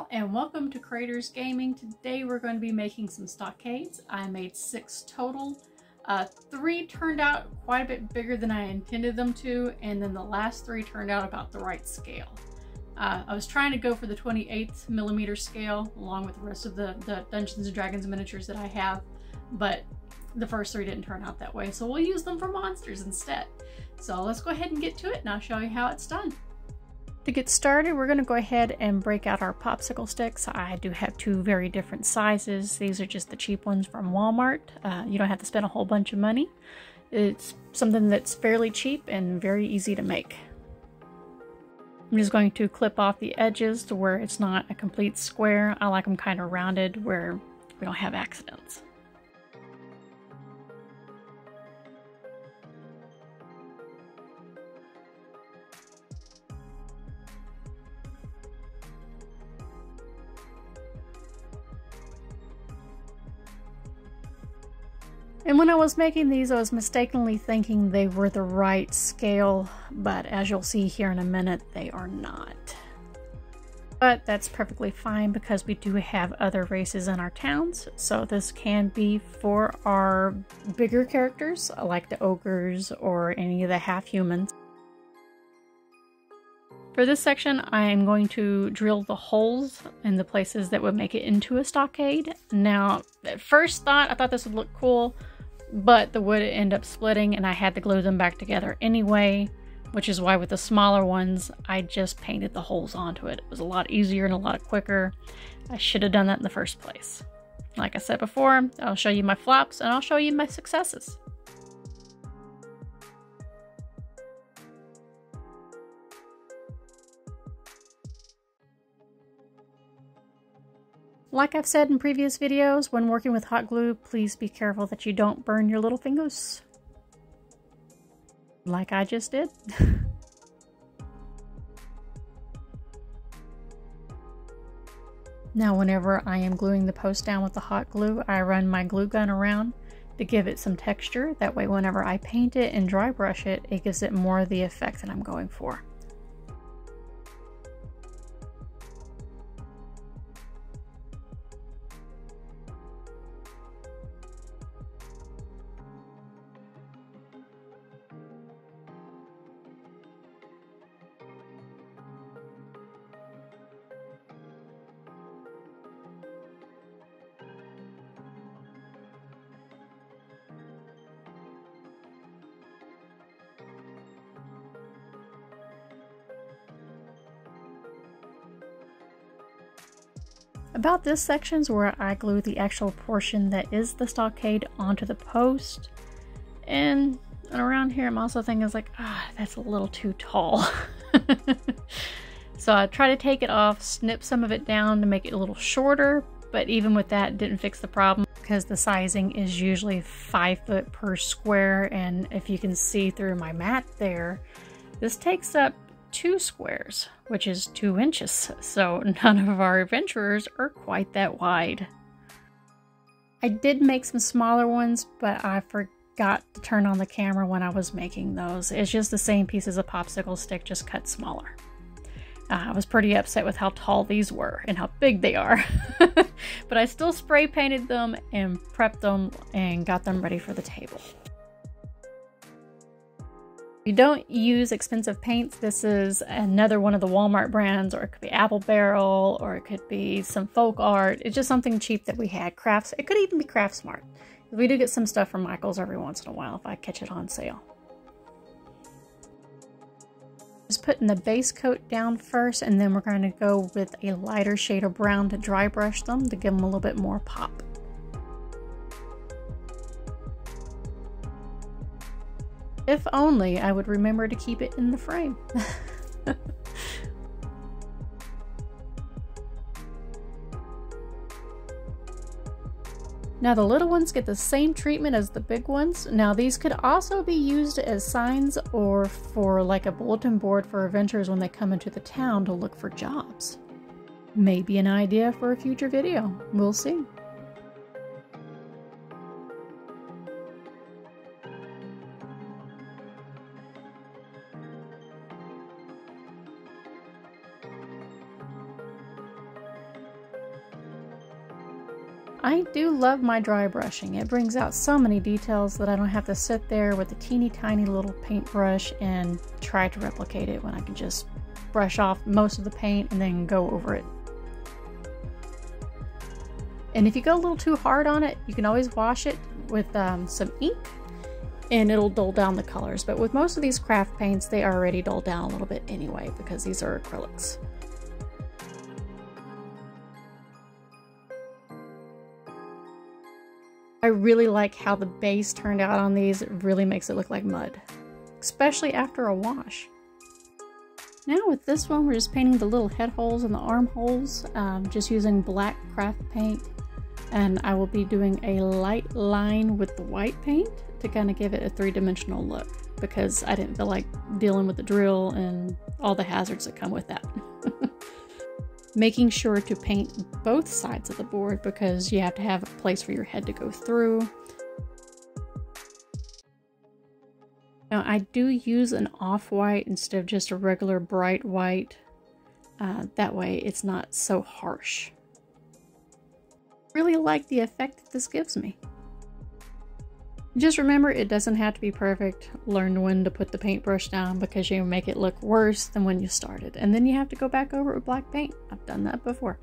Gal and welcome to Creators Gaming. Today we're going to be making some stockades. I made 6 total. 3 turned out quite a bit bigger than I intended them to, and then the last 3 turned out about the right scale. I was trying to go for the 28mm scale along with the rest of the Dungeons & Dragons miniatures that I have, but the first 3 didn't turn out that way, so we'll use them for monsters instead. So let's go ahead and get to it and I'll show you how it's done. To get started, we're going to go ahead and break out our popsicle sticks. I do have 2 very different sizes. These are just the cheap ones from Walmart. You don't have to spend a whole bunch of money. It's something that's fairly cheap and very easy to make. I'm just going to clip off the edges to where it's not a complete square. I like them kind of rounded where we don't have accidents. And when I was making these, I was mistakenly thinking they were the right scale, but as you'll see here in a minute, they are not. But that's perfectly fine because we do have other races in our towns, so this can be for our bigger characters, like the ogres or any of the half-humans. For this section, I am going to drill the holes in the places that would make it into a stockade. Now, at first thought, I thought this would look cool, but the wood ended up splitting and I had to glue them back together anyway, which is why with the smaller ones, I just painted the holes onto it. It was a lot easier and a lot quicker. I should have done that in the first place. Like I said before, I'll show you my flops and I'll show you my successes. Like I've said in previous videos, when working with hot glue, please be careful that you don't burn your little fingers. Like I just did. Now whenever I am gluing the post down with the hot glue, I run my glue gun around to give it some texture. That way whenever I paint it and dry brush it, it gives it more of the effect that I'm going for. About this section is where I glue the actual portion that is the stockade onto the post. And around here I'm also thinking, like, that's a little too tall. So I try to take it off, snip some of it down to make it a little shorter, but even with that, it didn't fix the problem because the sizing is usually 5 foot per square, and if you can see through my mat there, this takes up 2 squares, which is 2 inches, so none of our adventurers are quite that wide. I did make some smaller ones, but I forgot to turn on the camera when I was making those. It's just the same pieces of popsicle stick, just cut smaller. I was pretty upset with how tall these were and how big they are. But I still spray painted them and prepped them and got them ready for the table. If you don't use expensive paints, this is another one of the Walmart brands, or it could be Apple Barrel, or it could be some folk art. It's just something cheap that we had. Crafts, it could even be Craftsmart. We do get some stuff from Michael's every once in a while if I catch it on sale. Just putting the base coat down first, and then we're going to go with a lighter shade of brown to dry brush them to give them a little bit more pop. If only I would remember to keep it in the frame. Now the little ones get the same treatment as the big ones. Now these could also be used as signs or for like a bulletin board for adventurers when they come into the town to look for jobs. Maybe an idea for a future video. We'll see. I do love my dry brushing. It brings out so many details that I don't have to sit there with a teeny tiny little paintbrush and try to replicate it when I can just brush off most of the paint and then go over it. And if you go a little too hard on it, you can always wash it with some ink and it'll dull down the colors. But with most of these craft paints, they already dull down a little bit anyway because these are acrylics. I really like how the base turned out on these. It really makes it look like mud, especially after a wash. Now with this one, we're just painting the little head holes and the armholes, just using black craft paint. And I will be doing a light line with the white paint to kind of give it a three-dimensional look because I didn't feel like dealing with the drill and all the hazards that come with that. Making sure to paint both sides of the board because you have to have a place for your head to go through. Now I do use an off-white instead of just a regular bright white. That way it's not so harsh. Really like the effect that this gives me. Just remember, it doesn't have to be perfect. Learn when to put the paintbrush down because you make it look worse than when you started. And then you have to go back over it with black paint. I've done that before.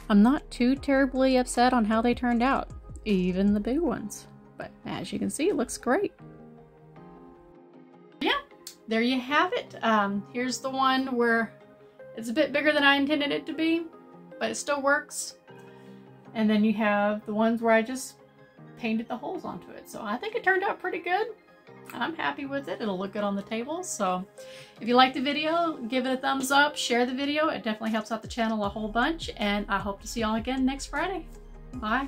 I'm not too terribly upset on how they turned out, even the big ones. But as you can see, it looks great. Yeah, there you have it. Here's the one where it's a bit bigger than I intended it to be, but it still works. And then you have the ones where I just painted the holes onto it. So I think it turned out pretty good. I'm happy with it. It'll look good on the table. So if you liked the video, give it a thumbs up, share the video. It definitely helps out the channel a whole bunch. And I hope to see y'all again next Friday. Bye.